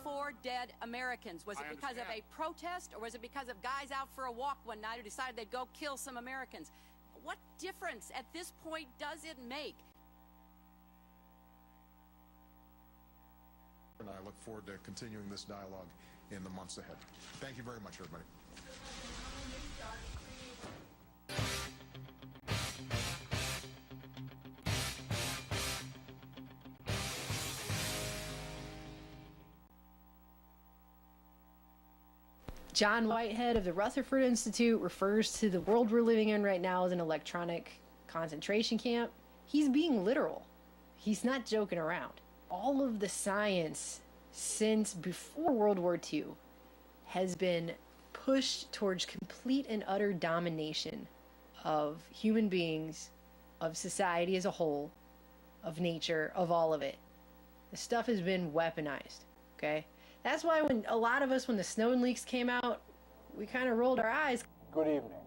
54 dead Americans. Was it because of a protest, or was it because of guys out for a walk one night who decided they'd go kill some Americans? What difference at this point does it make? And I look forward to continuing this dialogue in the months ahead. Thank you very much, everybody. John Whitehead of the Rutherford Institute refers to the world we're living in right now as an electronic concentration camp. He's being literal. He's not joking around. All of the science since before World War II has been pushed towards complete and utter domination of human beings, of society as a whole, of nature, of all of it. The stuff has been weaponized, okay? That's why when a lot of us, when the Snowden leaks came out, we kind of rolled our eyes. Good evening.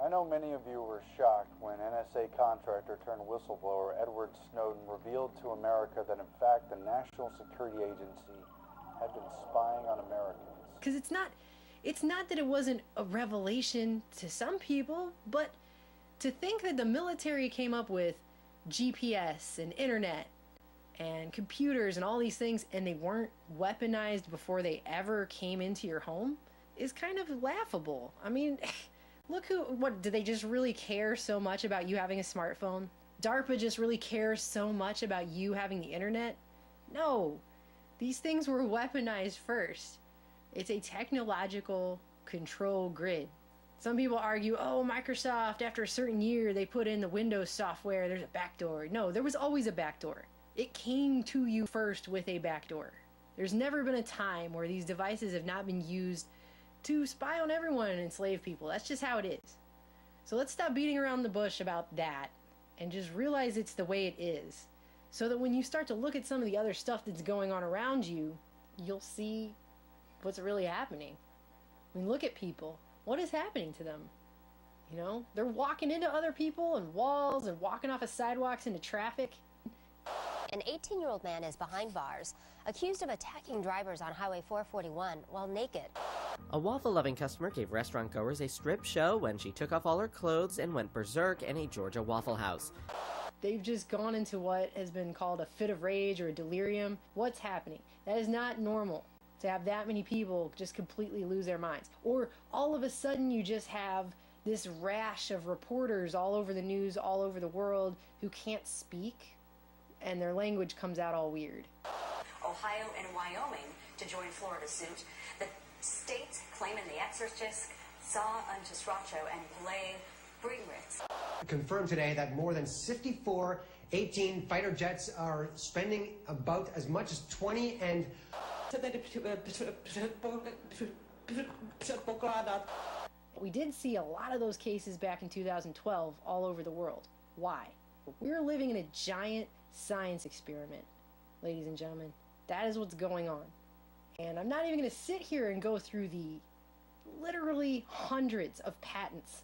I know many of you were shocked when NSA contractor turned whistleblower Edward Snowden revealed to America that in fact the National Security Agency had been spying on Americans. Because it's not that it wasn't a revelation to some people, but to think that the military came up with GPS and internet and computers and all these things and they weren't weaponized before they ever came into your home is kind of laughable. I mean, look did they just really care so much about you having a smartphone? DARPA just really cares so much about you having the internet? No, these things were weaponized first. It's a technological control grid. Some people argue, oh, Microsoft, after a certain year, they put in the Windows software, there's a backdoor. No, there was always a backdoor. It came to you first with a backdoor. There's never been a time where these devices have not been used to spy on everyone and enslave people. That's just how it is. So let's stop beating around the bush about that and just realize it's the way it is. So that when you start to look at some of the other stuff that's going on around you, you'll see what's really happening. I mean, look at people. What is happening to them? You know, they're walking into other people and walls and walking off of sidewalks into traffic. An 18-year-old man is behind bars, accused of attacking drivers on Highway 441 while naked. A waffle-loving customer gave restaurant-goers a strip show when she took off all her clothes and went berserk in a Georgia Waffle House. They've just gone into what has been called a fit of rage or a delirium. What's happening? That is not normal to have that many people just completely lose their minds. Or all of a sudden you just have this rash of reporters all over the news, all over the world, who can't speak, and their language comes out all weird. Ohio and Wyoming to join Florida's suit. The states claiming the exorcist saw unto Stracho and play Bringritz. Confirmed today that more than 54 18 fighter jets are spending about as much as 20 and... We did see a lot of those cases back in 2012 all over the world. Why? We're living in a giant science experiment, ladies and gentlemen. That is what's going on. And I'm not even going to sit here and go through the literally hundreds of patents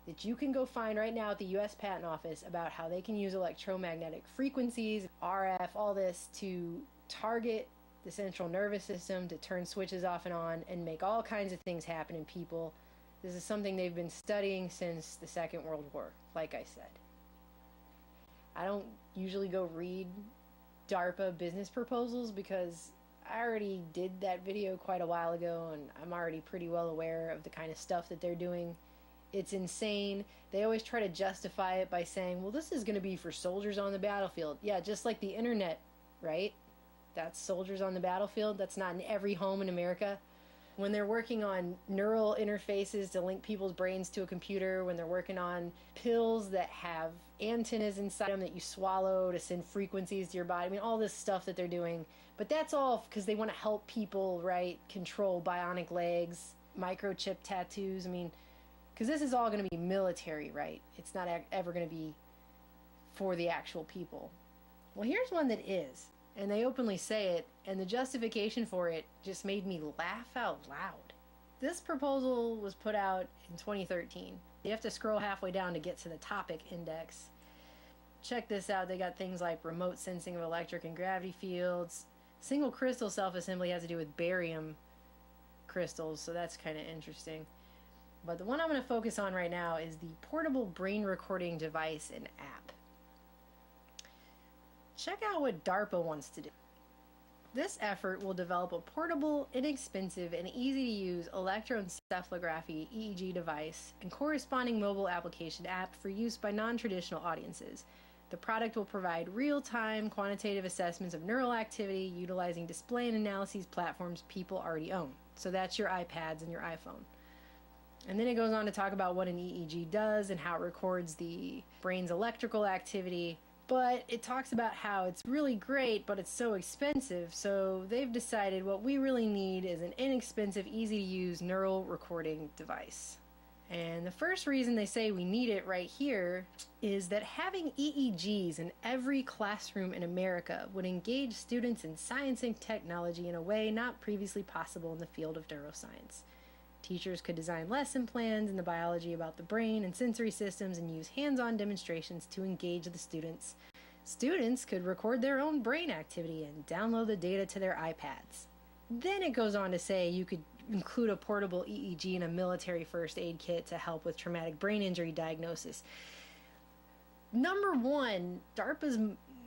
that you can go find right now at the U.S. Patent Office about how they can use electromagnetic frequencies, RF, all this to target the central nervous system, to turn switches off and on and make all kinds of things happen in people. This is something they've been studying since the Second World War, like I said. I don't usually go read DARPA business proposals because I already did that video quite a while ago and I'm already pretty well aware of the kind of stuff that they're doing. It's insane. They always try to justify it by saying, well, this is going to be for soldiers on the battlefield. Yeah, just like the internet, right? That's soldiers on the battlefield. That's not in every home in America. When they're working on neural interfaces to link people's brains to a computer, when they're working on pills that have antennas inside them that you swallow to send frequencies to your body, I mean, all this stuff that they're doing. But that's all because they want to help people, right, control bionic legs, microchip tattoos. I mean, because this is all going to be military, right? It's not ever going to be for the actual people. Well, here's one that is. And they openly say it, and the justification for it just made me laugh out loud. This proposal was put out in 2013. You have to scroll halfway down to get to the topic index. Check this out. They got things like remote sensing of electric and gravity fields, Single crystal self-assembly has to do with barium crystals, so that's kind of interesting. But the one I'm going to focus on right now is the portable brain recording device and app. Check out what DARPA wants to do. This effort will develop a portable, inexpensive, and easy-to-use electroencephalography EEG device and corresponding mobile application app for use by non-traditional audiences. The product will provide real-time quantitative assessments of neural activity utilizing display and analyses platforms people already own. So that's your iPads and your iPhone. And then it goes on to talk about what an EEG does and how it records the brain's electrical activity. But it talks about how it's really great, but it's so expensive. So they've decided what we really need is an inexpensive, easy-to-use neural recording device. And the first reason they say we need it right here is that having EEGs in every classroom in America would engage students in science and technology in a way not previously possible in the field of neuroscience. Teachers could design lesson plans in the biology about the brain and sensory systems and use hands-on demonstrations to engage the students. Students could record their own brain activity and download the data to their iPads. Then it goes on to say you could include a portable EEG in a military first aid kit to help with traumatic brain injury diagnosis. Number one, DARPA's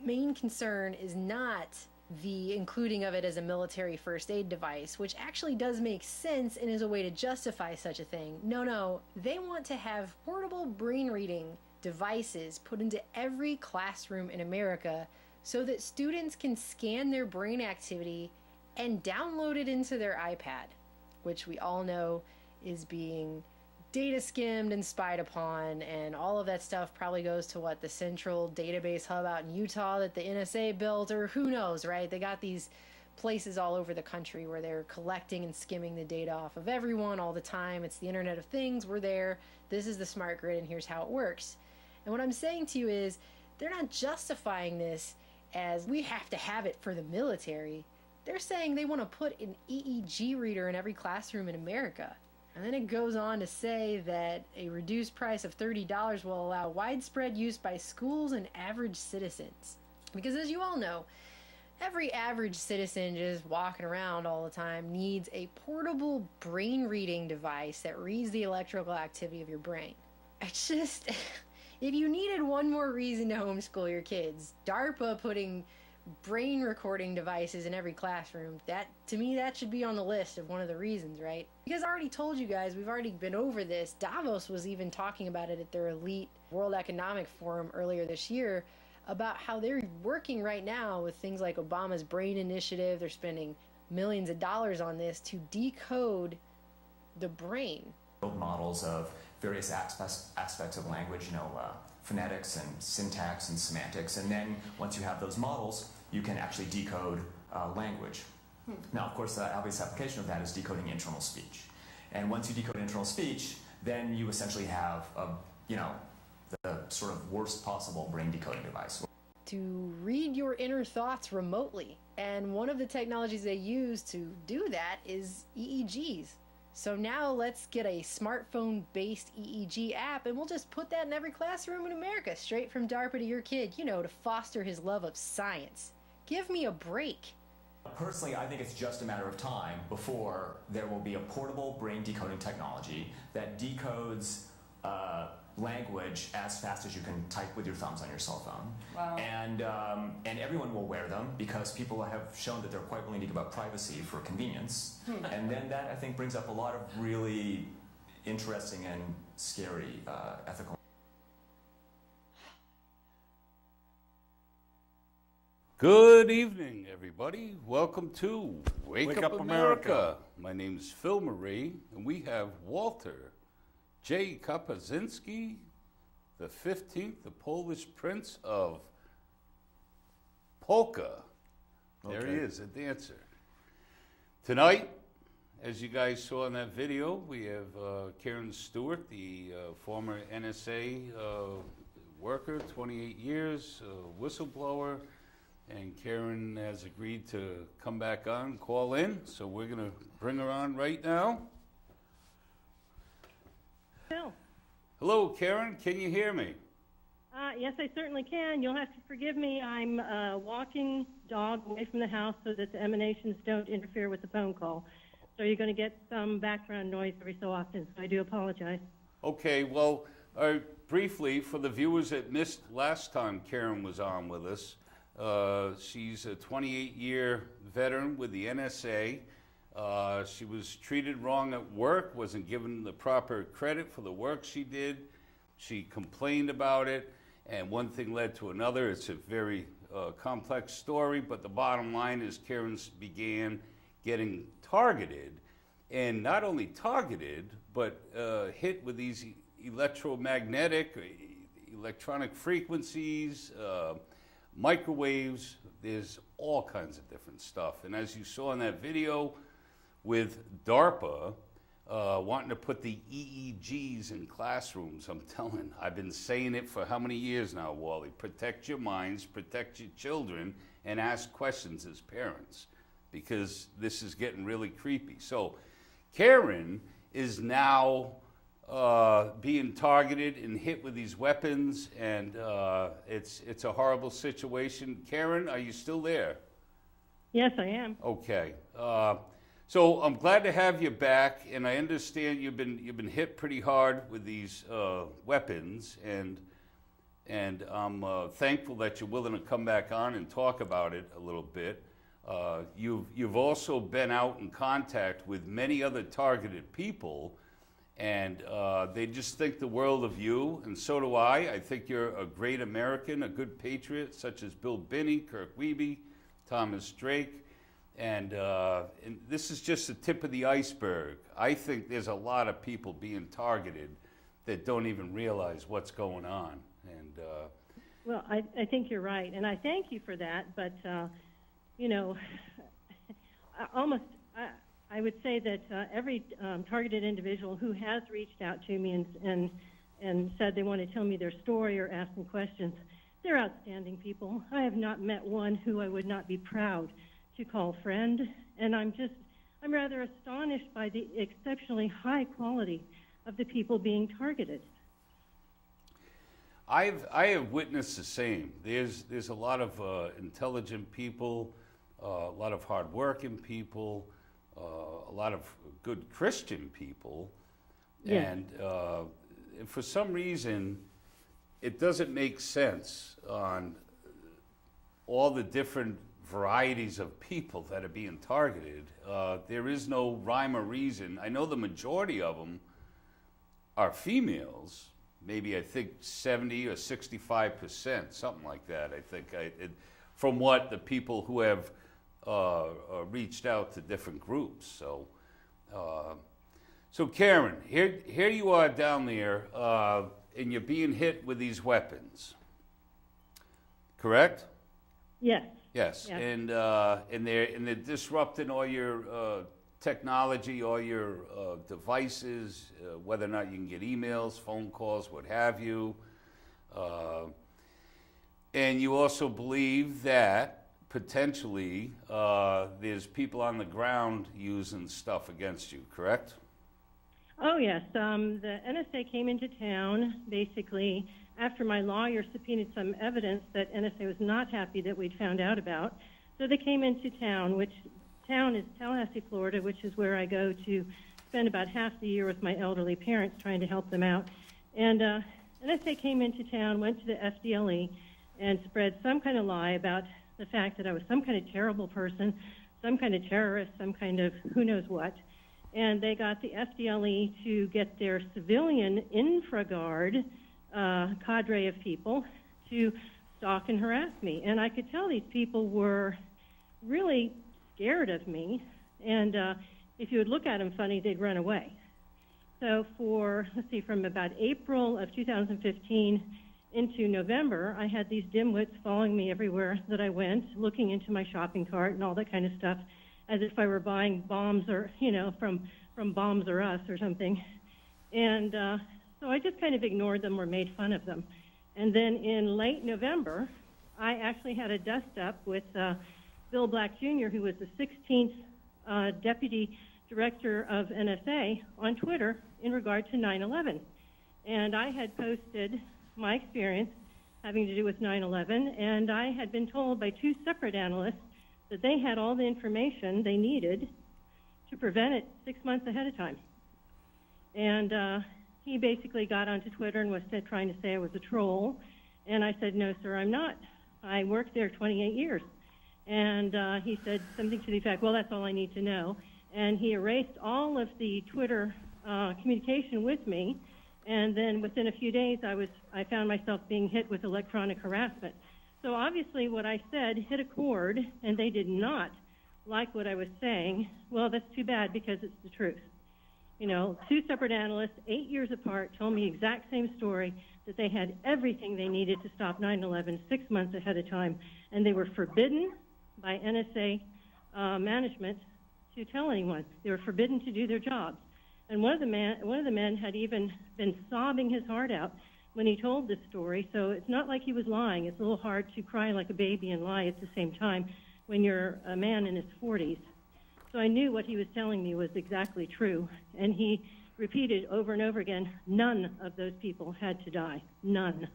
main concern is not the including of it as a military first aid device, which actually does make sense and is a way to justify such a thing. No, they want to have portable brain reading devices put into every classroom in America so that students can scan their brain activity and download it into their iPad, which we all know is being data skimmed and spied upon, and all of that stuff probably goes to what, the central database hub out in Utah that the NSA built, or who knows, right? They got these places all over the country where they're collecting and skimming the data off of everyone all the time. It's the Internet of Things. We're there. This is the smart grid, and here's how it works. And what I'm saying to you is they're not justifying this as we have to have it for the military. They're saying they want to put an EEG reader in every classroom in America. And then it goes on to say that a reduced price of $30 will allow widespread use by schools and average citizens. Because as you all know, every average citizen just walking around all the time needs a portable brain reading device that reads the electrical activity of your brain. It's just, if you needed one more reason to homeschool your kids, DARPA putting brain recording devices in every classroom, that to me that should be on the list of one of the reasons, right? Because I already told you guys, we've already been over this. Davos was even talking about it at their elite World Economic Forum earlier this year about how they're working right now with things like Obama's brain initiative. They're spending millions of dollars on this to decode the brain. Models of various aspects of language, phonetics and syntax and semantics, and then once you have those models, you can actually decode language. Now, of course, the obvious application of that is decoding internal speech. And once you decode internal speech, then you essentially have the sort of worst possible brain decoding device. To read your inner thoughts remotely. And one of the technologies they use to do that is EEGs. So now let's get a smartphone-based EEG app, and we'll just put that in every classroom in America, straight from DARPA to your kid, to foster his love of science. Give me a break. Personally, I think it's just a matter of time before there will be a portable brain decoding technology that decodes language as fast as you can type with your thumbs on your cell phone. Wow. And everyone will wear them because people have shown that they're quite willing to give up privacy for convenience. And then that, I think, brings up a lot of really interesting and scary ethical. Good evening, everybody. Welcome to Wake Up America. My name is Phil Marie, and we have Walter J. Kapazinski, the 15th, the Polish Prince of Polka. There he is, a dancer. Tonight, as you guys saw in that video, we have Karen Stewart, the former NSA worker, 28 years, whistleblower. And Karen has agreed to come back on, call in, so we're going to bring her on right now. Phil. Hello, Karen. Can you hear me? Yes, I certainly can. You'll have to forgive me. I'm a walking dog away from the house so that the emanations don't interfere with the phone call. So you're going to get some background noise every so often, so I do apologize. Okay, well, briefly, for the viewers that missed last time Karen was on with us, she's a 28-year veteran with the NSA. She was treated wrong at work, wasn't given the proper credit for the work she did. She complained about it, and one thing led to another. It's a very complex story, but the bottom line is Karen began getting targeted, and not only targeted, but hit with these electromagnetic, electronic frequencies, microwaves. There's all kinds of different stuff. And as you saw in that video with DARPA, wanting to put the EEGs in classrooms, I've been saying it for how many years now, Wally? Protect your minds, protect your children, and ask questions as parents, because this is getting really creepy. So Karen is now being targeted and hit with these weapons, and it's a horrible situation. Karen, are you still there? Yes, I am. Okay. So I'm glad to have you back, and I understand you've been hit pretty hard with these weapons, and I'm thankful that you're willing to come back on and talk about it a little bit. You've also been out in contact with many other targeted people, and they just think the world of you, and so do I. I think you're a great American, a good patriot, such as Bill Binney, Kirk Wiebe, Thomas Drake. And this is just the tip of the iceberg. I think there's a lot of people being targeted that don't even realize what's going on. And well, I think you're right, and I thank you for that. But you know, I would say that every targeted individual who has reached out to me and said they want to tell me their story or ask me questions, they're outstanding people. I have not met one who I would not be proud to call friend, and I'm rather astonished by the exceptionally high quality of the people being targeted. I have witnessed the same. There's a lot of intelligent people, a lot of hardworking people, a lot of good Christian people, yes. And for some reason, it doesn't make sense on all the different varieties of people that are being targeted. There is no rhyme or reason. I know the majority of them are females, maybe I think 70 or 65%, something like that, I think, from what the people who have reached out to different groups. So Karen, here you are down there, and you're being hit with these weapons, correct? Yes. Yes, yes. And they're disrupting all your technology, all your devices, whether or not you can get emails, phone calls, what have you. And you also believe that potentially there's people on the ground using stuff against you, correct? Oh, yes. The NSA came into town, basically, after my lawyer subpoenaed some evidence that NSA was not happy that we'd found out about. So they came into town, which town is Tallahassee, Florida, which is where I go to spend about half the year with my elderly parents trying to help them out. And NSA came into town, went to the FDLE, and spread some kind of lie about the fact that I was some kind of terrible person, some kind of terrorist, some kind of who knows what. And they got the FDLE to get their civilian infraguard cadre of people to stalk and harass me. And I could tell these people were really scared of me, and if you would look at them funny, they'd run away. So from about April of 2015 into November, I had these dimwits following me everywhere that I went, looking into my shopping cart and all that kind of stuff, as if I were buying bombs or, from Bombs R Us or something. And so I just kind of ignored them or made fun of them. And then in late November, I actually had a dust-up with Bill Black Jr., who was the 16th Deputy Director of NSA, on Twitter in regard to 9/11. And I had posted my experience having to do with 9/11, and I had been told by 2 separate analysts that they had all the information they needed to prevent it 6 months ahead of time. And he basically got onto Twitter and was trying to say I was a troll, and I said, no, sir, I'm not. I worked there 28 years. And he said something to the effect, well, that's all I need to know. And he erased all of the Twitter communication with me, and then within a few days I found myself being hit with electronic harassment. So obviously what I said hit a chord, and they did not like what I was saying. Well, that's too bad because it's the truth. You know, 2 separate analysts, 8 years apart, told me the exact same story, that they had everything they needed to stop 9/11 6 months ahead of time, and they were forbidden by NSA management to tell anyone. They were forbidden to do their jobs. And one of the men had even been sobbing his heart out when he told this story, so it's not like he was lying. It's a little hard to cry like a baby and lie at the same time when you're a man in his 40s. So I knew what he was telling me was exactly true, and he repeated over and over again, none of those people had to die, none.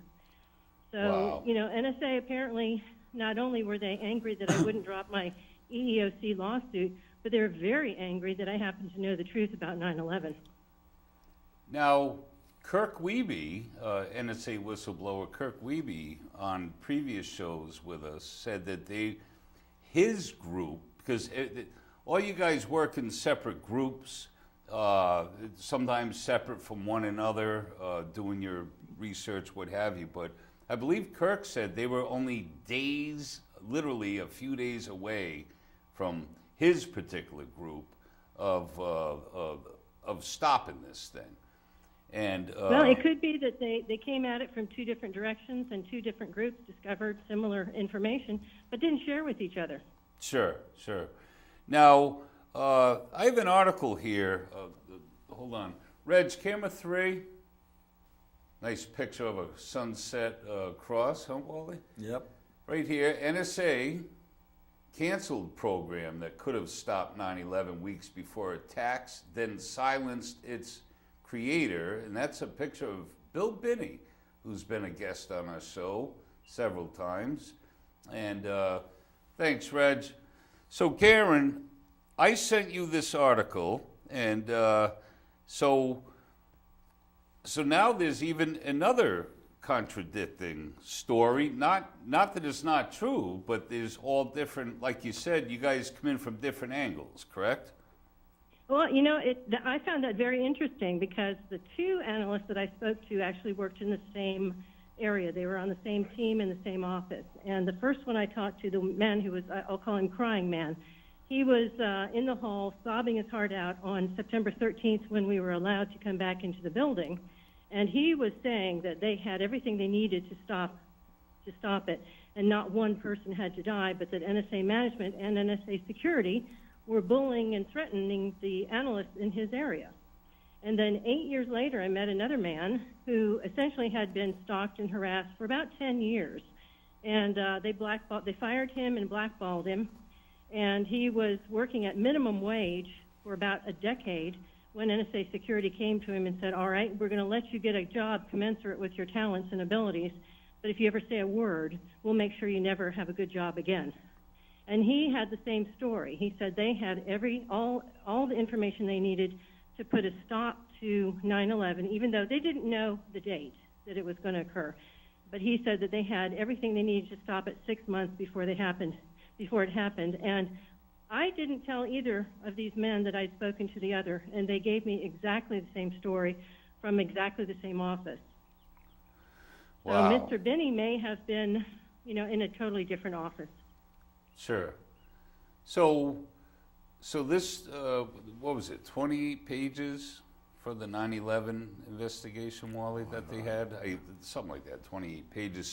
So, wow. You know, NSA apparently, not only were they angry that I wouldn't drop my EEOC lawsuit, but they were very angry that I happened to know the truth about 9/11. Now, Kirk Wiebe, NSA whistleblower Kirk Wiebe, on previous shows with us, said that his group, because all you guys work in separate groups, sometimes separate from one another, doing your research, what have you, but I believe Kirk said they were only days, literally a few days away from his particular group of stopping this thing. And well, it could be that they came at it from 2 different directions, and 2 different groups discovered similar information, but didn't share with each other. Sure, sure. Now, I have an article here. Hold on. Reg, camera 3. Nice picture of a sunset cross, huh, Wally? Yep. Right here, NSA canceled program that could have stopped 9/11 weeks before attacks, then silenced its creator, and that's a picture of Bill Binney, who's been a guest on our show several times. And thanks, Reg. So, Karen, I sent you this article, and so now there's even another contradicting story. Not that it's not true, but there's all different, like you said, you guys come in from different angles, correct? Well, you know, I found that very interesting because the 2 analysts that I spoke to actually worked in the same area. They were on the same team in the same office. And the first one I talked to, the man who was, I'll call him Crying Man, he was in the hall sobbing his heart out on September 13th when we were allowed to come back into the building. And he was saying that they had everything they needed to stop it, and not one person had to die, but that NSA management and NSA security were bullying and threatening the analysts in his area. And then 8 years later, I met another man who essentially had been stalked and harassed for about 10 years. And they fired him and blackballed him. And he was working at minimum wage for about a decade when NSA security came to him and said, all right, we're going to let you get a job commensurate with your talents and abilities, but if you ever say a word, we'll make sure you never have a good job again. And he had the same story. He said they had all the information they needed to put a stop to 9/11, even though they didn't know the date that it was going to occur. But he said that they had everything they needed to stop it 6 months before it happened. And I didn't tell either of these men that I'd spoken to the other, and they gave me exactly the same story from exactly the same office. Wow. So Mr. Binney may have been, you know, in a totally different office. Sure. So this, what was it, 28 pages for the 9/11 investigation, Wally, that they had? Something like that, 28 pages.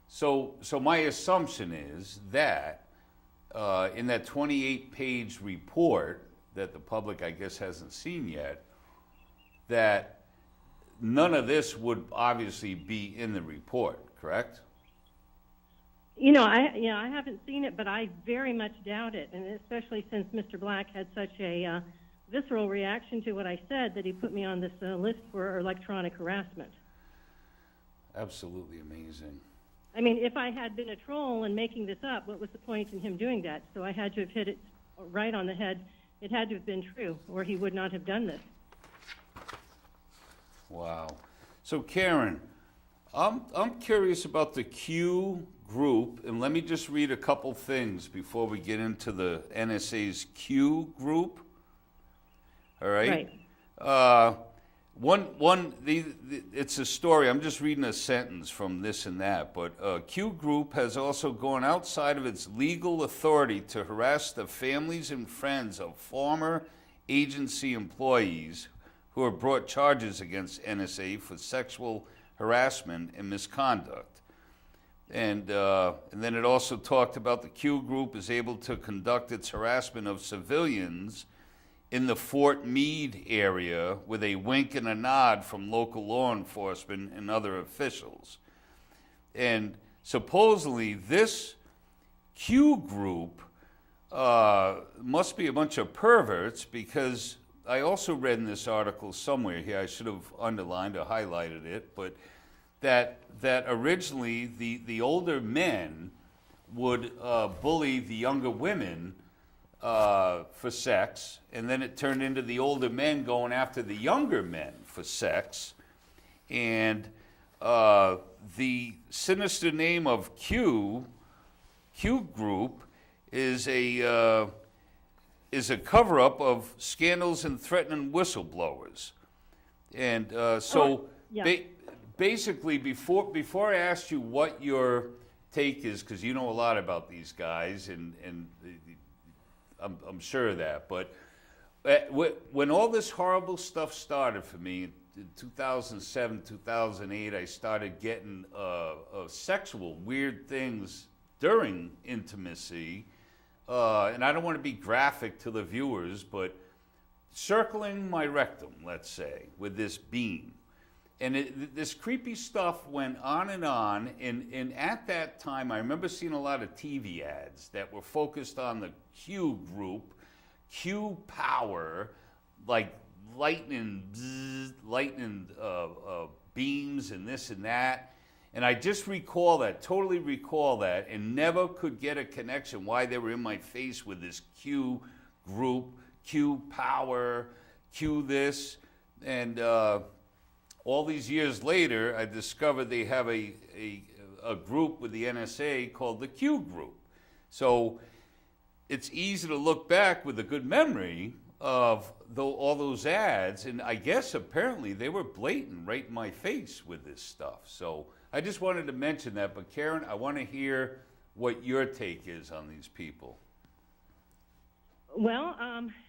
So my assumption is that in that 28-page report that the public, I guess, hasn't seen yet, that none of this would obviously be in the report, correct? You know, I haven't seen it, but I very much doubt it, and especially since Mr. Black had such a visceral reaction to what I said that he put me on this list for electronic harassment. Absolutely amazing. I mean, if I had been a troll and making this up, what was the point in him doing that? So I had to have hit it right on the head. It had to have been true, or he would not have done this. Wow. So Karen, I'm curious about the Q group, and let me just read a couple things before we get into the NSA's Q group. All right. Right. It's a story. I'm just reading a sentence from this and that. But Q Group has also gone outside of its legal authority to harass the families and friends of former agency employees who have brought charges against NSA for sexual harassment and misconduct. And then it also talked about the Q Group is able to conduct its harassment of civilians in the Fort Meade area with a wink and a nod from local law enforcement and other officials. And supposedly this Q Group must be a bunch of perverts, because I also read in this article somewhere here, I should have underlined or highlighted it, but that originally the older men would bully the younger women for sex, and then it turned into the older men going after the younger men for sex. And the sinister name of Q Group is a cover-up of scandals and threatening whistleblowers. And basically, before I asked you what your take is, because you know a lot about these guys, and I'm sure of that, but when all this horrible stuff started for me in 2007, 2008, I started getting sexual weird things during intimacy, and I don't want to be graphic to the viewers, but circling my rectum, let's say, with this beam. And this creepy stuff went on, and at that time, I remember seeing a lot of TV ads that were focused on the Q Group, Q Power, like lightning beams and this and that. And I just totally recall that, and never could get a connection why they were in my face with this Q Group, Q Power, Q this, and all these years later, I discovered they have a group with the NSA called the Q Group. So it's easy to look back with a good memory of all those ads, and I guess apparently they were blatant right in my face with this stuff. So I just wanted to mention that. But Karen, I want to hear what your take is on these people. Well,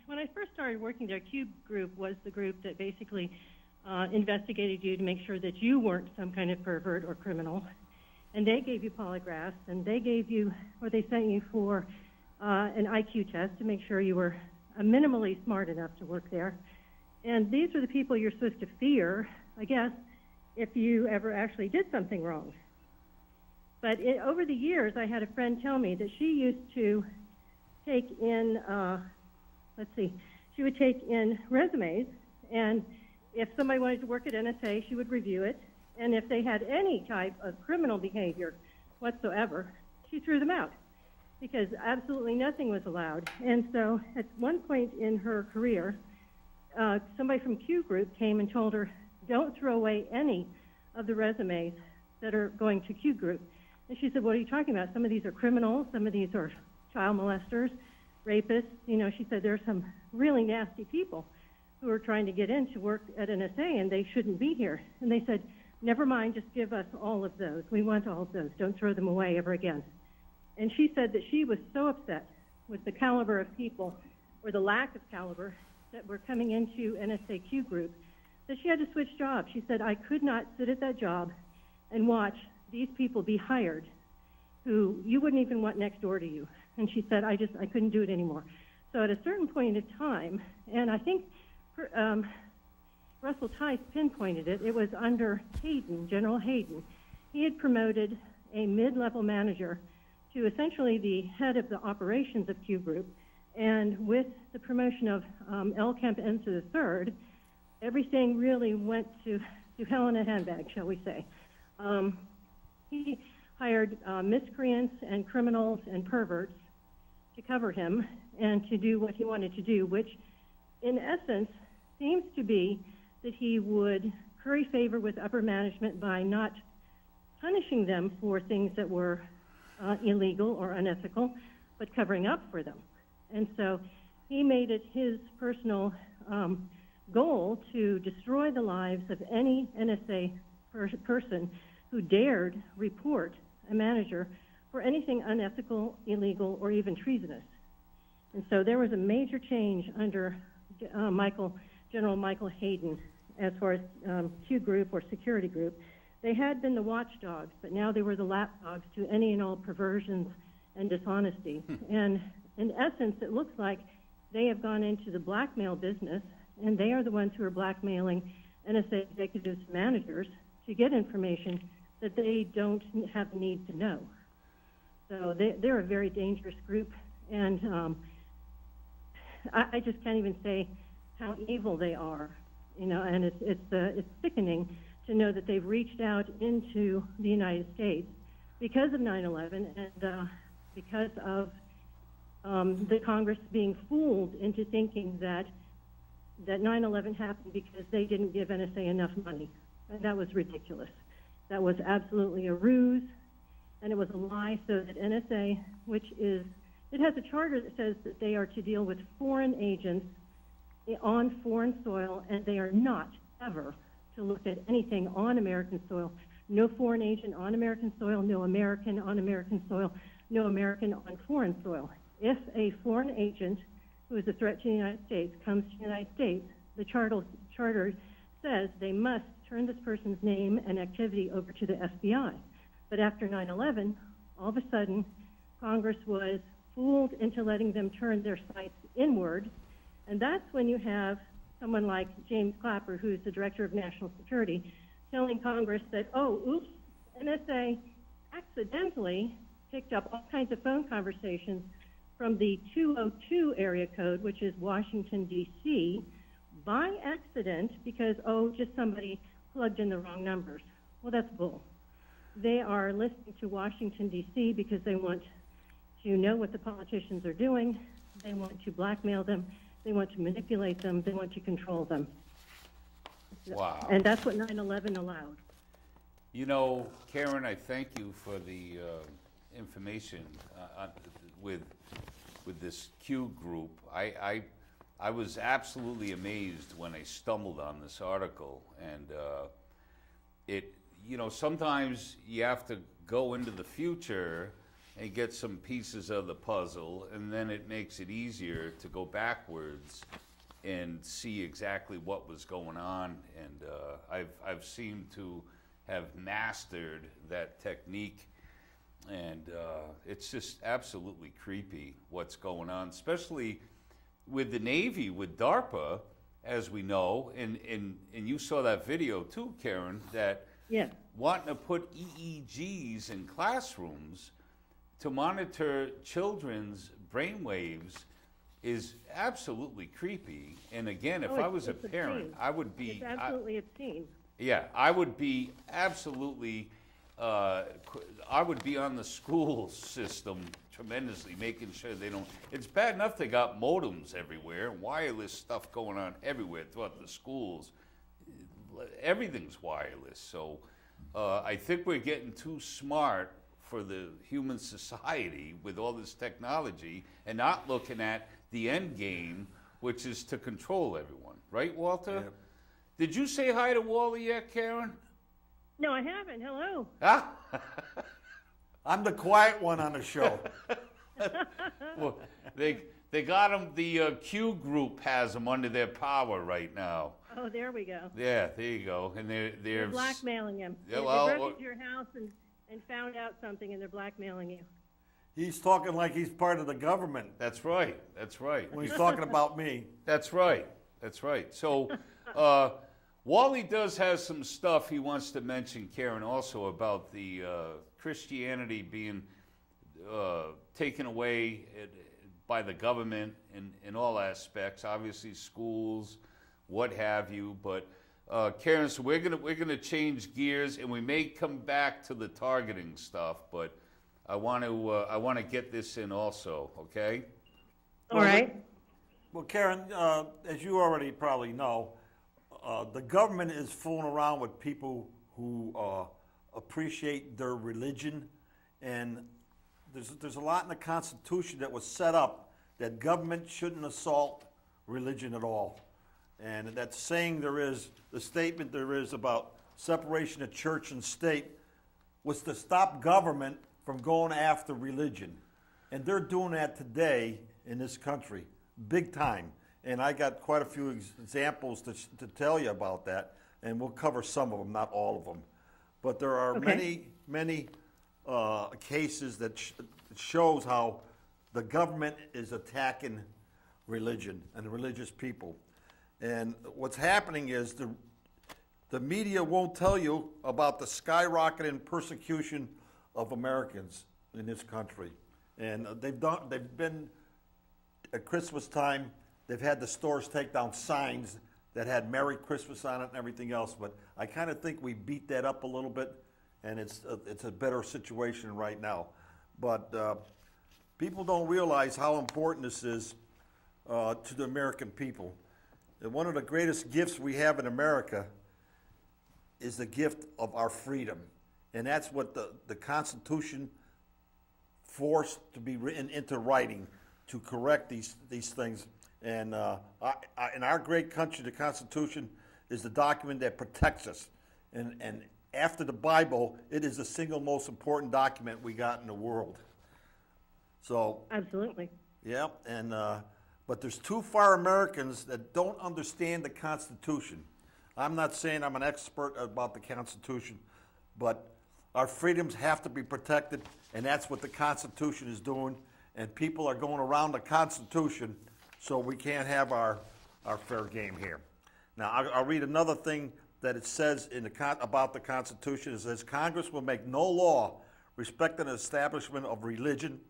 when I first started working there, Q Group was the group that basically investigated you to make sure that you weren't some kind of pervert or criminal. And they gave you polygraphs, and they gave you, or they sent you for an IQ test to make sure you were minimally smart enough to work there. And these are the people you're supposed to fear, I guess, if you ever actually did something wrong. But over the years, I had a friend tell me that she used to take in, she would take in resumes, and if somebody wanted to work at NSA, she would review it, and if they had any type of criminal behavior whatsoever, she threw them out, because absolutely nothing was allowed. And so at one point in her career, somebody from Q Group came and told her, don't throw away any of the resumes that are going to Q Group. And she said, what are you talking about? Some of these are criminals, some of these are child molesters, rapists. You know, she said there are some really nasty people who are trying to get in to work at NSA, and they shouldn't be here. And they said, never mind, just give us all of those. We want all of those. Don't throw them away ever again. And she said that she was so upset with the caliber of people, or the lack of caliber, that were coming into NSA Q Group, that she had to switch jobs. She said, I could not sit at that job and watch these people be hired who you wouldn't even want next door to you. And she said, I couldn't do it anymore. So at a certain point in time, and I think Russell Tice pinpointed it, it was under Hayden, General Hayden. He had promoted a mid-level manager to essentially the head of the operations of Q Group, and with the promotion of L. Kemp Ensign III, everything really went to hell in a handbag, shall we say. He hired miscreants and criminals and perverts to cover him and to do what he wanted to do, which in essence seems to be that he would curry favor with upper management by not punishing them for things that were illegal or unethical, but covering up for them. And so he made it his personal goal to destroy the lives of any NSA person who dared report a manager for anything unethical, illegal, or even treasonous. And so there was a major change under General Michael Hayden as far as Q group or security group. They had been the watchdogs, but now they were the lapdogs to any and all perversions and dishonesty. And in essence, it looks like they have gone into the blackmail business, and they are the ones who are blackmailing NSA executives and managers to get information that they don't have the need to know. So they're a very dangerous group, and I just can't even say how evil they are, you know. And it's sickening to know that they've reached out into the United States because of 9/11 and because of the Congress being fooled into thinking that 9/11 happened because they didn't give NSA enough money. And that was ridiculous. That was absolutely a ruse, and it was a lie, so that NSA, it has a charter that says that they are to deal with foreign agents on foreign soil, and they are not ever to look at anything on American soil. No foreign agent on American soil, no American on American soil, no American on foreign soil. If a foreign agent who is a threat to the United States comes to the United States, the charter says they must turn this person's name and activity over to the FBI. But after 9/11, all of a sudden, Congress was fooled into letting them turn their sights inward, and that's when you have someone like James Clapper, who's the Director of National Security, telling Congress that, oh, oops, NSA accidentally picked up all kinds of phone conversations from the 202 area code, which is Washington, D.C., by accident because, oh, just somebody plugged in the wrong numbers. Well, that's bull. They are listening to Washington, D.C. because they want to know what the politicians are doing. They want to blackmail them. They want to manipulate them. They want to control them. Wow. And that's what 9/11 allowed. You know, Karen, I thank you for the information with this Q group. I was absolutely amazed when I stumbled on this article, and you know, sometimes you have to go into the future and get some pieces of the puzzle, and then it makes it easier to go backwards and see exactly what was going on. And I've seemed to have mastered that technique, and it's just absolutely creepy what's going on, especially with the Navy, with DARPA, as we know, and you saw that video too, Karen, that wanting to put EEGs in classrooms to monitor children's brainwaves is absolutely creepy. And again, if I was a parent, I would be... It's absolutely obscene. Yeah, I would be absolutely... I would be on the school system tremendously, making sure they don't... It's bad enough they got modems everywhere, wireless stuff going on everywhere throughout the schools. Everything's wireless. So I think we're getting too smart for the human society with all this technology and not looking at the end game, which is to control everyone. Right, Walter? Yep. Did you say hi to Wally yet, Karen? No, I haven't. Hello. Ah? I'm the quiet one on the show. Well, they got him. The Q group has them under their power right now. Oh, there we go. Yeah, there you go. And they're blackmailing him. Yeah, they broke into your house and found out something, and they're blackmailing you. He's talking like he's part of the government. That's right. That's right. When he's talking about me. That's right. That's right. So Wally does have some stuff he wants to mention, Karen, also about the Christianity being taken away by the government in all aspects, obviously schools, what have you. But Karen, so we're gonna change gears, and we may come back to the targeting stuff, but I want to get this in also, okay? All right. Well, Karen, as you already probably know, the government is fooling around with people who appreciate their religion, and there's a lot in the Constitution that was set up that government shouldn't assault religion at all. And that saying the statement there is about separation of church and state was to stop government from going after religion. And they're doing that today in this country, big time. And I got quite a few examples to tell you about that, and we'll cover some of them, not all of them. But there are many cases that shows how the government is attacking religion and religious people. And what's happening is the media won't tell you about the skyrocketing persecution of Americans in this country. And they've been at Christmas time, they've had the stores take down signs that had Merry Christmas on it and everything else. But I kind of think we beat that up a little bit, and it's a better situation right now. But people don't realize how important this is to the American people. And one of the greatest gifts we have in America is the gift of our freedom. And that's what the Constitution forced to be written into writing to correct these things. And in our great country, the Constitution is the document that protects us. And after the Bible, it is the single most important document we got in the world. So absolutely. Yeah, and but there's too far Americans that don't understand the Constitution. I'm not saying I'm an expert about the Constitution, but our freedoms have to be protected, and that's what the Constitution is doing. And people are going around the Constitution, so we can't have our fair game here. Now, I'll read another thing that it says about the Constitution. It says, Congress will make no law respecting the establishment of religion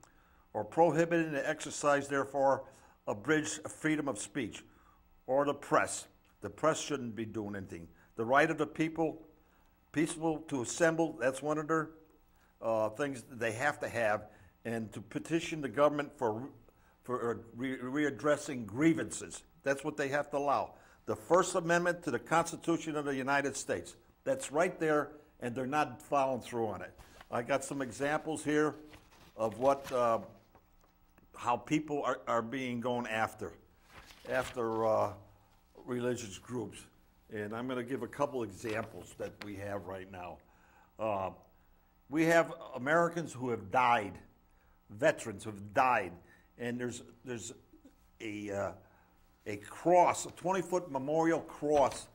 or prohibiting the exercise, therefore, abridge freedom of speech or the press. The press shouldn't be doing anything. The right of the people, peaceful to assemble, that's one of their things they have to have, and to petition the government for readdressing grievances. That's what they have to allow. The First Amendment to the Constitution of the United States. That's right there, and they're not following through on it. I got some examples here of what how people are being going after religious groups. And I'm going to give a couple examples that we have right now. We have Americans who have died, veterans who have died, and there's a cross, a 20-foot memorial cross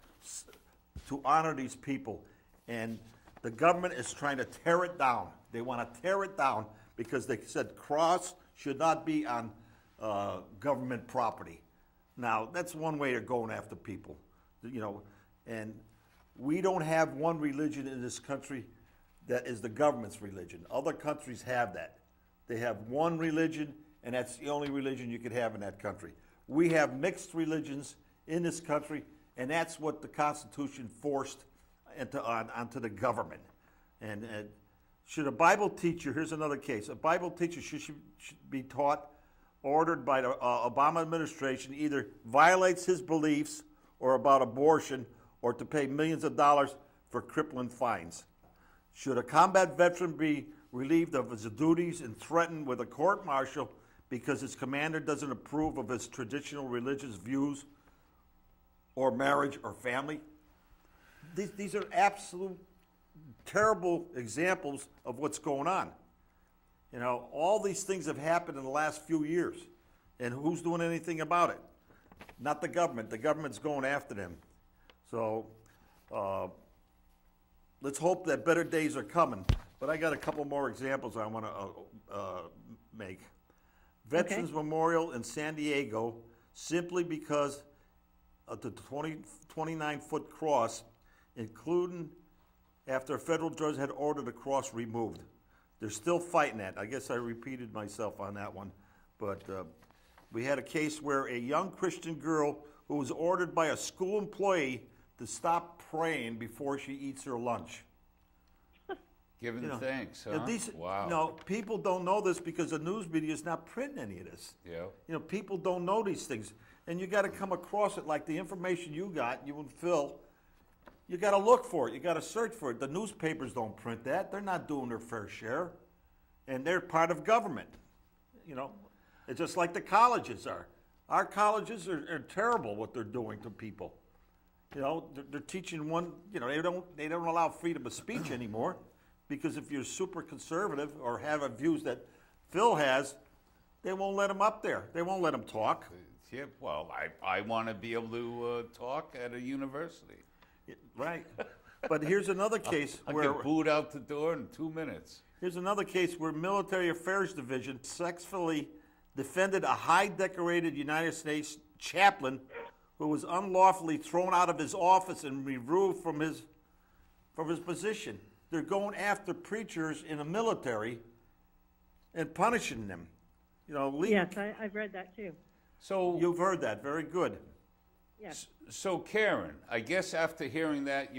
to honor these people. And the government is trying to tear it down. They want to tear it down because they said cross should not be on government property. Now, that's one way of going after people, and we don't have one religion in this country that is the government's religion. Other countries have that. They have one religion, and that's the only religion you could have in that country. We have mixed religions in this country, and that's what the Constitution forced onto the government. And should a Bible teacher, here's another case, a Bible teacher should be taught, ordered by the Obama administration, either violates his beliefs or about abortion or to pay millions of dollars for crippling fines. Should a combat veteran be relieved of his duties and threatened with a court-martial because his commander doesn't approve of his traditional religious views or marriage or family? These are absolute terrible examples of what's going on. All these things have happened in the last few years, and who's doing anything about it? Not the government. The government's going after them. So let's hope that better days are coming. But I got a couple more examples I want to make. Veterans Memorial in San Diego, simply because of the 29-foot cross, including after a federal judge had ordered the cross removed. They're still fighting that. I guess I repeated myself on that one. But we had a case where a young Christian girl who was ordered by a school employee to stop praying before she eats her lunch. Giving thanks, huh? Wow. People don't know this because the news media is not printing any of this. Yeah. People don't know these things. And you got to come across it like the information you got, you and Phil, you got to look for it. You got to search for it. The newspapers don't print that. They're not doing their fair share. And they're part of government. It's just like the colleges are. Our colleges are terrible what they're doing to people. They're teaching one, they don't allow freedom of speech anymore. Because if you're super conservative or have views that Phil has, they won't let him up there. They won't let him talk. Yeah, well, I want to be able to talk at a university. Right. But here's another case where... I get booed out the door in 2 minutes. Here's another case where Military Affairs Division successfully defended a high-decorated United States chaplain who was unlawfully thrown out of his office and removed from his position. They're going after preachers in the military and punishing them. Yes, I've read that too. So you've heard that. Very good. Yes. So Karen, I guess after hearing that,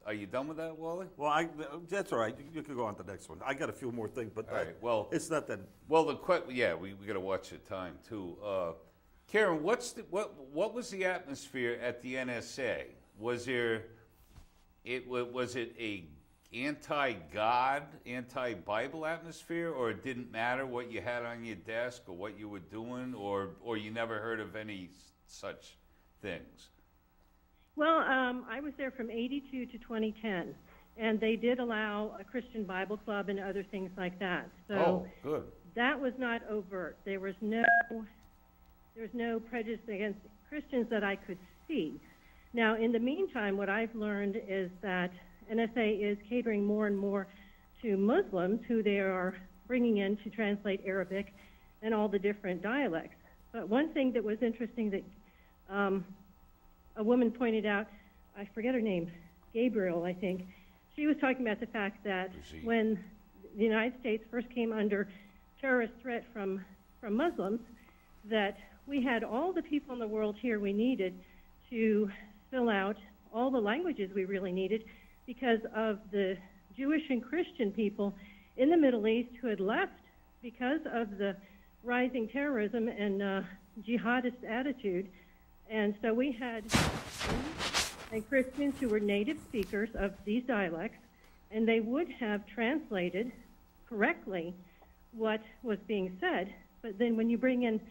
are you done with that, Wally? Well, that's all right. You can go on to the next one. I got a few more things, but all right, well, it's not that. Well, we got to watch the time too. Karen, what was the atmosphere at the NSA? Was it a anti-God, anti-Bible atmosphere, or it didn't matter what you had on your desk or what you were doing, or you never heard of any such things? Well, I was there from 82 to 2010, and they did allow a Christian Bible club and other things like that. So good. That was not overt. There was no prejudice against Christians that I could see. Now, in the meantime, what I've learned is that NSA is catering more and more to Muslims who they are bringing in to translate Arabic and all the different dialects. But one thing that was interesting that a woman pointed out, I forget her name, Gabriel, I think, she was talking about the fact that when the United States first came under terrorist threat from Muslims, that we had all the people in the world here we needed to fill out all the languages we really needed, because of the Jewish and Christian people in the Middle East who had left because of the rising terrorism and jihadist attitude. And so we had Christians who were native speakers of these dialects, and they would have translated correctly what was being said. But then when you bring in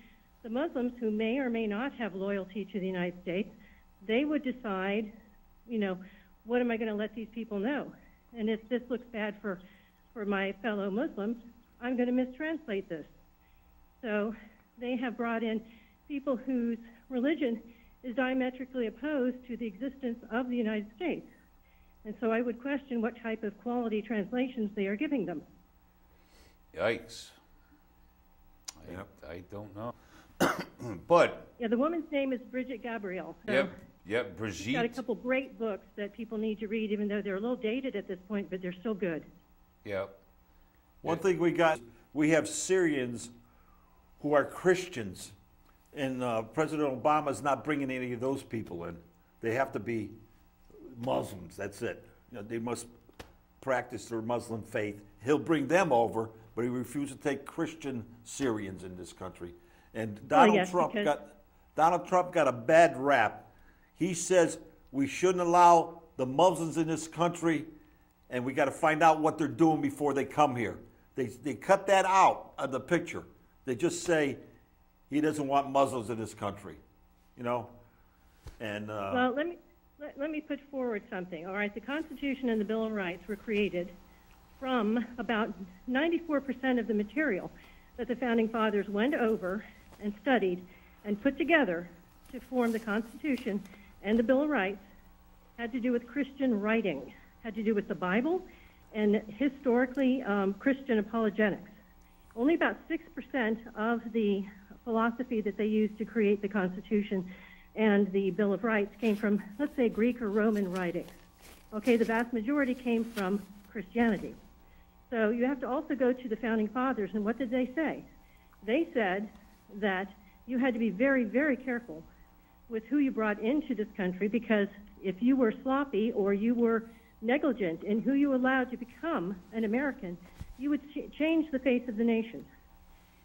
the Muslims who may or may not have loyalty to the United States, they would decide, what am I going to let these people know? And if this looks bad for my fellow Muslims, I'm going to mistranslate this. So they have brought in people whose religion is diametrically opposed to the existence of the United States. And so I would question what type of quality translations they are giving them. Yikes. I don't know. But... Yeah, the woman's name is Bridget Gabriel. So Yep, Brigitte. She's got a couple great books that people need to read, even though they're a little dated at this point, but they're still good. Yep. One thing we have Syrians who are Christians, and President Obama's not bringing any of those people in. They have to be Muslims, that's it. They must practice their Muslim faith. He'll bring them over, but he refused to take Christian Syrians in this country. And Donald Trump got a bad rap. He says we shouldn't allow the Muslims in this country, and we got to find out what they're doing before they come here. They cut that out of the picture. They just say he doesn't want Muslims in this country, And well, let me put forward something. All right, the Constitution and the Bill of Rights were created from about 94% of the material that the Founding Fathers went over and studied and put together to form the Constitution and the Bill of Rights had to do with Christian writing, had to do with the Bible and historically Christian apologetics. Only about 6% of the philosophy that they used to create the Constitution and the Bill of Rights came from, let's say, Greek or Roman writings. Okay, the vast majority came from Christianity. So you have to also go to the Founding Fathers, and what did they say? They said that you had to be very, very careful with who you brought into this country, because if you were sloppy or you were negligent in who you allowed to become an American, you would change the face of the nation.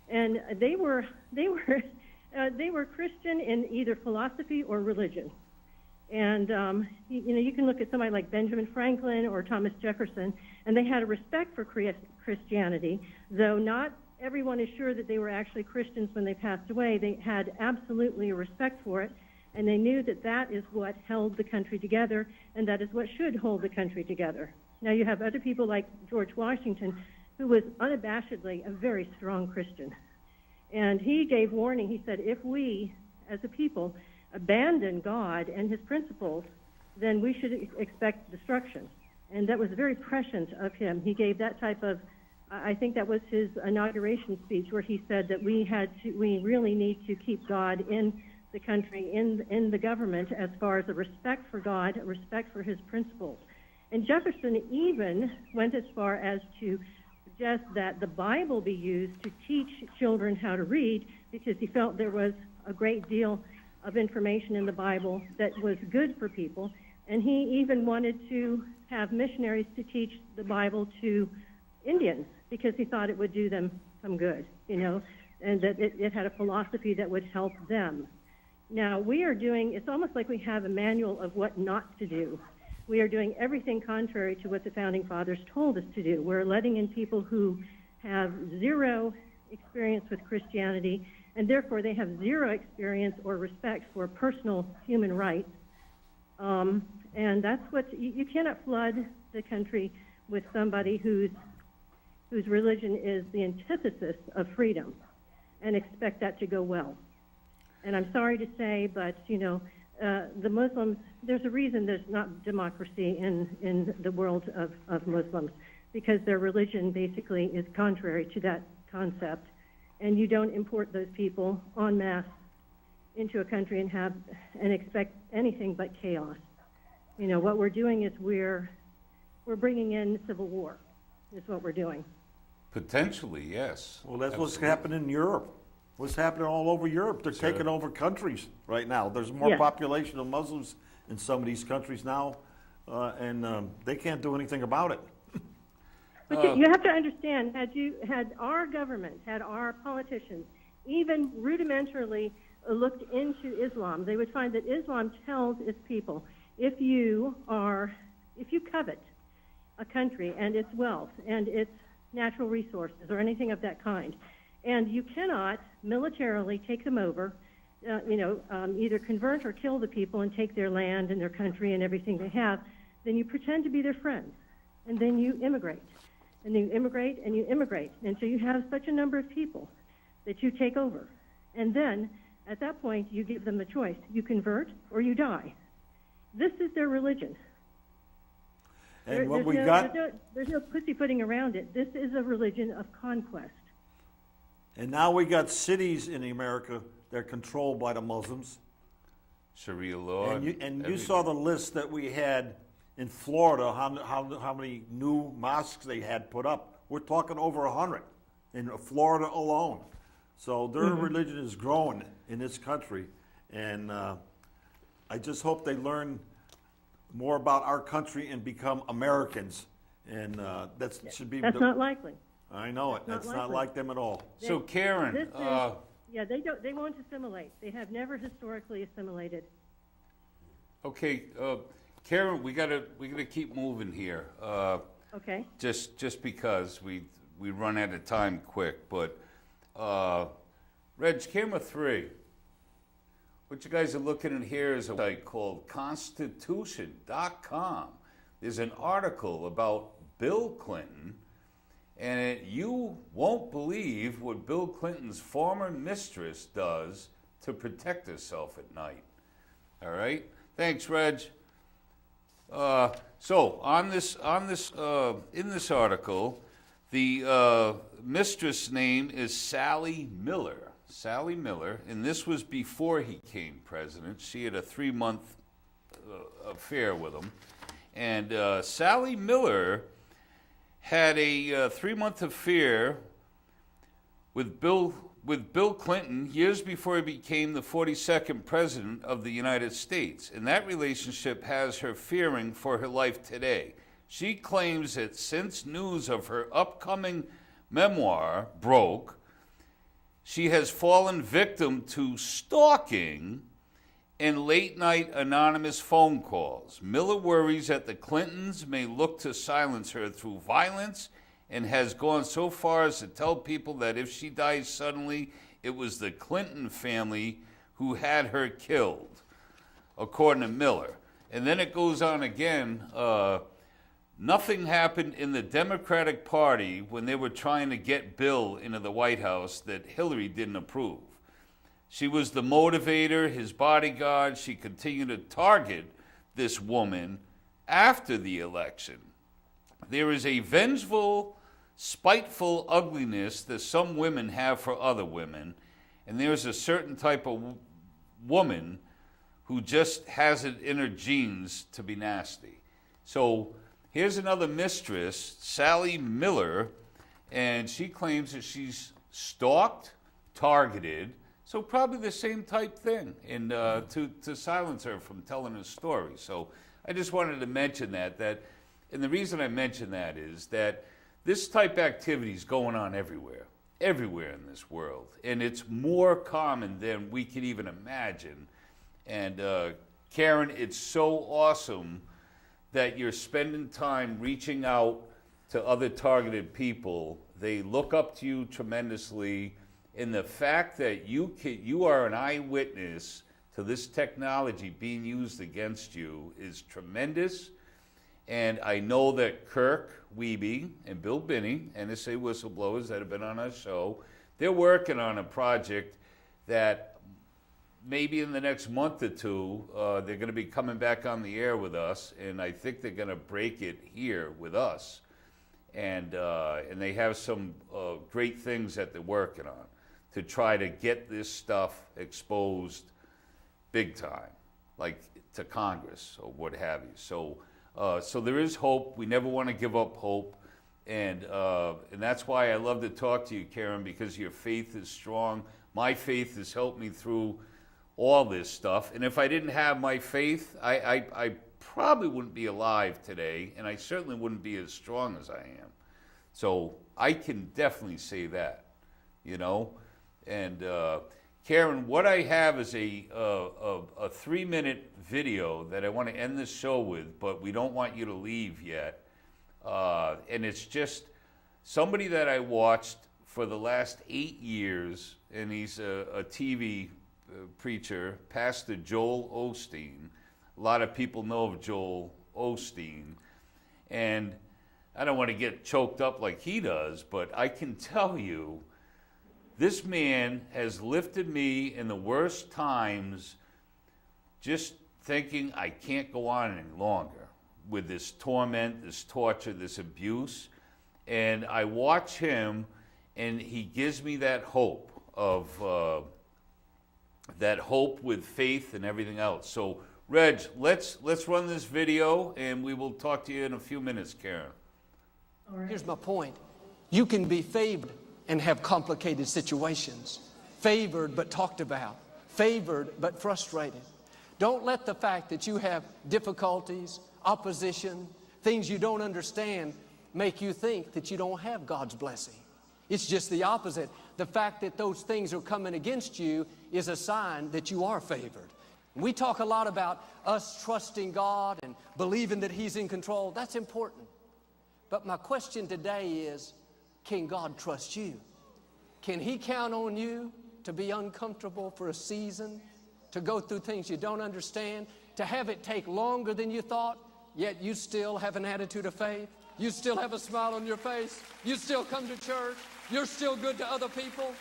And they were Christian in either philosophy or religion. And you can look at somebody like Benjamin Franklin or Thomas Jefferson, and they had a respect for Christianity, though not everyone is sure that they were actually Christians when they passed away. They had absolutely a respect for it, and they knew that that is what held the country together, and that is what should hold the country together. Now you have other people like George Washington, who was unabashedly a very strong Christian. And he gave warning. He said, if we, as a people, abandon God and his principles, then we should expect destruction. And that was very prescient of him. He gave that type of, I think that was his inauguration speech, where he said that we really need to keep God in the country, in the government, as far as a respect for God, a respect for his principles. And Jefferson even went as far as to suggest that the Bible be used to teach children how to read, because he felt there was a great deal of information in the Bible that was good for people. And he even wanted to have missionaries to teach the Bible to Indians, because he thought it would do them some good, and that it had a philosophy that would help them. Now, we are doing, it's almost like we have a manual of what not to do. We are doing everything contrary to what the Founding Fathers told us to do. We're letting in people who have zero experience with Christianity, and therefore they have zero experience or respect for personal human rights. And that's what, you cannot flood the country with somebody whose religion is the antithesis of freedom and expect that to go well. And I'm sorry to say, but, the Muslims, there's a reason there's not democracy in the world of Muslims, because their religion basically is contrary to that concept. And you don't import those people en masse into a country and expect anything but chaos. What we're doing is we're bringing in civil war, is what we're doing. Potentially, yes. Well, that's Absolutely. what's happening in Europe. What's happening all over Europe? They're taking over countries right now. There's more population of Muslims in some of these countries now, and they can't do anything about it. But you have to understand, had our government, had our politicians even rudimentarily looked into Islam, they would find that Islam tells its people, if you covet a country and its wealth and its natural resources or anything of that kind, and you cannot militarily take them over, either convert or kill the people and take their land and their country and everything they have, then you pretend to be their friends, and then you immigrate. And you immigrate and you immigrate. And so you have such a number of people that you take over. And then, at that point, you give them a choice. You convert or you die. This is their religion. And there's no pussyfooting around it. This is a religion of conquest. And now we got cities in America that are controlled by the Muslims. Sharia law. And you saw the list that we had in Florida, how many new mosques they had put up. We're talking over 100 in Florida alone. So their religion is growing in this country. And I just hope they learn more about our country and become Americans. And that should be... That's not likely. I know it. That's not like them at all. So Karen... they won't assimilate. They have never historically assimilated. Okay, Karen, we gotta keep moving here. Okay. Just because we run out of time quick, but Reg, camera 3. What you guys are looking at here is a site called Constitution.com. There's an article about Bill Clinton, and you won't believe what Bill Clinton's former mistress does to protect herself at night. All right. Thanks, Reg. So in this article, the mistress name is Sally Miller. Sally Miller, and this was before he became president. She had a 3-month affair with him, and Sally Miller had a 3-month affair with Bill with Bill Clinton years before he became the 42nd president of the United States, and that relationship has her fearing for her life today. She claims that since news of her upcoming memoir broke, she has fallen victim to stalking and late-night anonymous phone calls. Miller worries that the Clintons may look to silence her through violence and has gone so far as to tell people that if she dies suddenly, it was the Clinton family who had her killed, according to Miller. And then it goes on again, nothing happened in the Democratic Party when they were trying to get Bill into the White House that Hillary didn't approve. She was the motivator, his bodyguard. She continued to target this woman after the election. There is a vengeful, spiteful ugliness that some women have for other women, and there's a certain type of woman who just has it in her genes to be nasty. So here's another mistress, Sally Miller, and she claims that she's stalked, targeted, so probably the same type thing, and to silence her from telling her story. So I just wanted to mention that, and the reason I mention that is that this type of activity is going on everywhere in this world, and it's more common than we can even imagine. And Karen, it's so awesome that you're spending time reaching out to other targeted people. They look up to you tremendously, and the fact that you are an eyewitness to this technology being used against you is tremendous. And I know that Kirk Wiebe and Bill Binney, NSA whistleblowers that have been on our show, they're working on a project that maybe in the next month or two, they're going to be coming back on the air with us, and I think they're going to break it here with us. And they have some great things that they're working on to try to get this stuff exposed big time, like to Congress or what have you. So there is hope. We never want to give up hope. And that's why I love to talk to you, Karen, because your faith is strong. My faith has helped me through all this stuff. And if I didn't have my faith, I probably wouldn't be alive today, and I certainly wouldn't be as strong as I am. So I can definitely say that, you know. And Karen, what I have is a 3-minute video that I want to end this show with, but we don't want you to leave yet. And it's just somebody that I watched for the last 8 years, and he's a TV preacher, Pastor Joel Osteen. A lot of people know of Joel Osteen, and I don't want to get choked up like he does, but I can tell you, this man has lifted me in the worst times, just thinking I can't go on any longer with this torment, this torture, this abuse. And I watch him, and he gives me that hope of that hope with faith and everything else. So, Reg, let's run this video, and we will talk to you in a few minutes, Karen. All right. Here's my point. You can be favored and have complicated situations. Favored but talked about. Favored but frustrated. Don't let the fact that you have difficulties, opposition, things you don't understand make you think that you don't have God's blessing. It's just the opposite. The fact that those things are coming against you is a sign that you are favored. We talk a lot about us trusting God and believing that He's in control. That's important. But my question today is, can God trust you? Can He count on you to be uncomfortable for a season, to go through things you don't understand, to have it take longer than you thought, yet you still have an attitude of faith? You still have a smile on your face? You still come to church? You're still good to other people?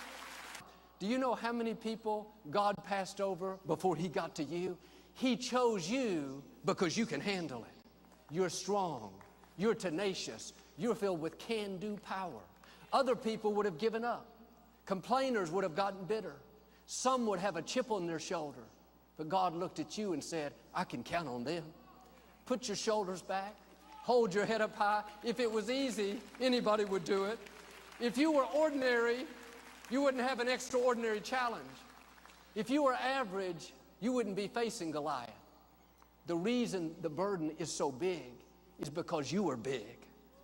Do you know how many people God passed over before He got to you? He chose you because you can handle it. You're strong. You're tenacious. You're filled with can-do power. Other people would have given up. Complainers would have gotten bitter. Some would have a chip on their shoulder. But God looked at you and said, I can count on them. Put your shoulders back. Hold your head up high. If it was easy, anybody would do it. If you were ordinary, You wouldn't have an extraordinary challenge. If you were average, you wouldn't be facing Goliath. The reason the burden is so big is because you are big.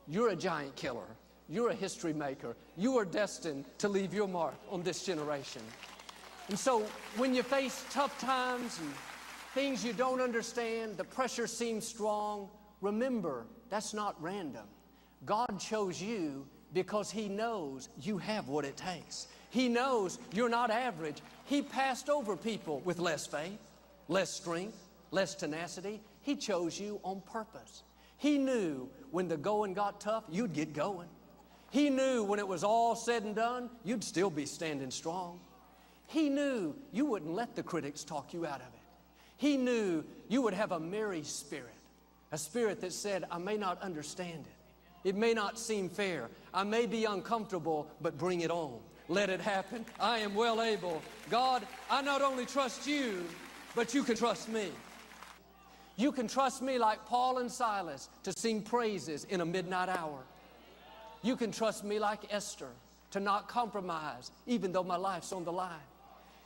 You're a giant killer. You're a history maker. You are destined to leave your mark on this generation. And so when you face tough times and things you don't understand, the pressure seems strong, remember, that's not random. God chose you because He knows you have what it takes. He knows you're not average. He passed over people with less faith, less strength, less tenacity. He chose you on purpose. He knew when the going got tough, you'd get going. He knew when it was all said and done, you'd still be standing strong. He knew you wouldn't let the critics talk you out of it. He knew you would have a merry spirit, a spirit that said, I may not understand it. It may not seem fair. I may be uncomfortable, but bring it on. Let it happen. I am well able. God, I not only trust you, but you can trust me. You can trust me like Paul and Silas to sing praises in a midnight hour. You can trust me like Esther to not compromise even though my life's on the line.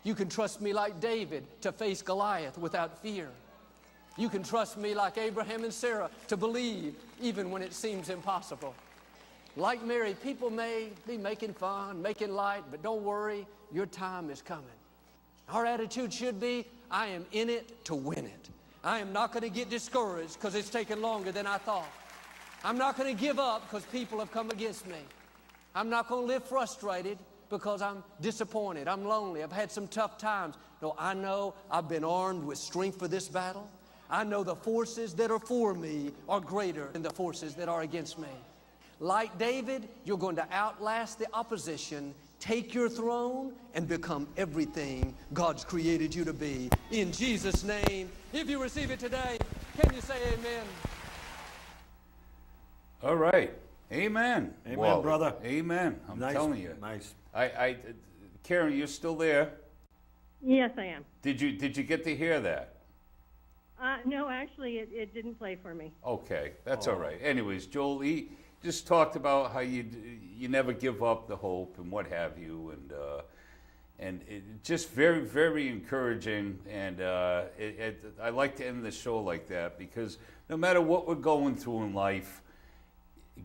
You can trust me like David to face Goliath without fear. You can trust me like Abraham and Sarah to believe even when it seems impossible. Like Mary, people may be making fun, making light, but don't worry, your time is coming. Our attitude should be, I am in it to win it. I am not going to get discouraged because it's taken longer than I thought. I'm not going to give up because people have come against me. I'm not going to live frustrated because I'm disappointed, I'm lonely, I've had some tough times. No, I know I've been armed with strength for this battle. I know the forces that are for me are greater than the forces that are against me. Like David, you're going to outlast the opposition, take your throne, and become everything God's created you to be. In Jesus' name, if you receive it today, can you say amen? All right. Amen. Amen, Wally. brother. Amen. I'm Nice, telling you. nice. Karen, you're still there? Yes, I am. Did you get to hear that? No, actually, it didn't play for me. Okay, that's all right. Anyways, Joel, he just talked about how you never give up the hope and what have you, and it just very, very encouraging. And I like to end the show like that because no matter what we're going through in life,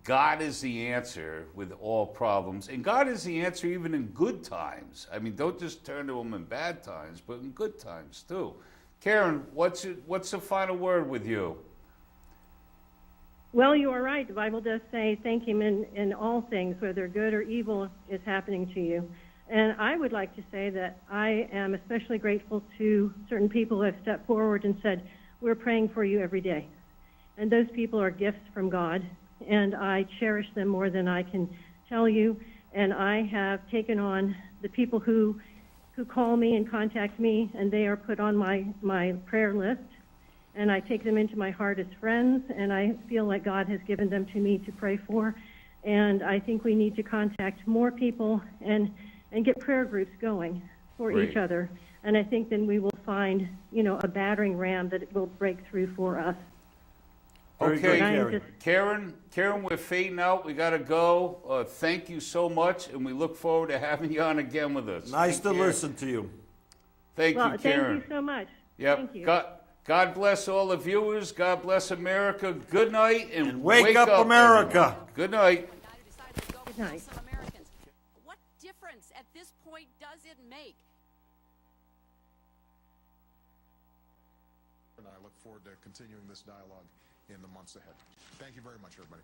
God is the answer with all problems, and God is the answer even in good times. I mean, don't just turn to Him in bad times, but in good times too. Karen, what's the final word with you? Well, you are right. The Bible does say, thank Him in all things, whether good or evil is happening to you. And I would like to say that I am especially grateful to certain people who have stepped forward and said, we're praying for you every day. And those people are gifts from God, and I cherish them more than I can tell you. And I have taken on the people who call me and contact me, and they are put on my prayer list. And I take them into my heart as friends, and I feel like God has given them to me to pray for. And I think we need to contact more people and get prayer groups going for each other. And I think then we will find, a battering ram that will break through for us. Okay, Karen, we're fading out. We got to go. Thank you so much, and we look forward to having you on again with us. Nice to listen to you. Thank you, Karen. Thank you so much. Yep. Thank you. God bless all the viewers. God bless America. Good night, and wake up, America. Good night. Good night. What difference at this point does it make? And I look forward to continuing this dialogue in the months ahead. Thank you very much, everybody.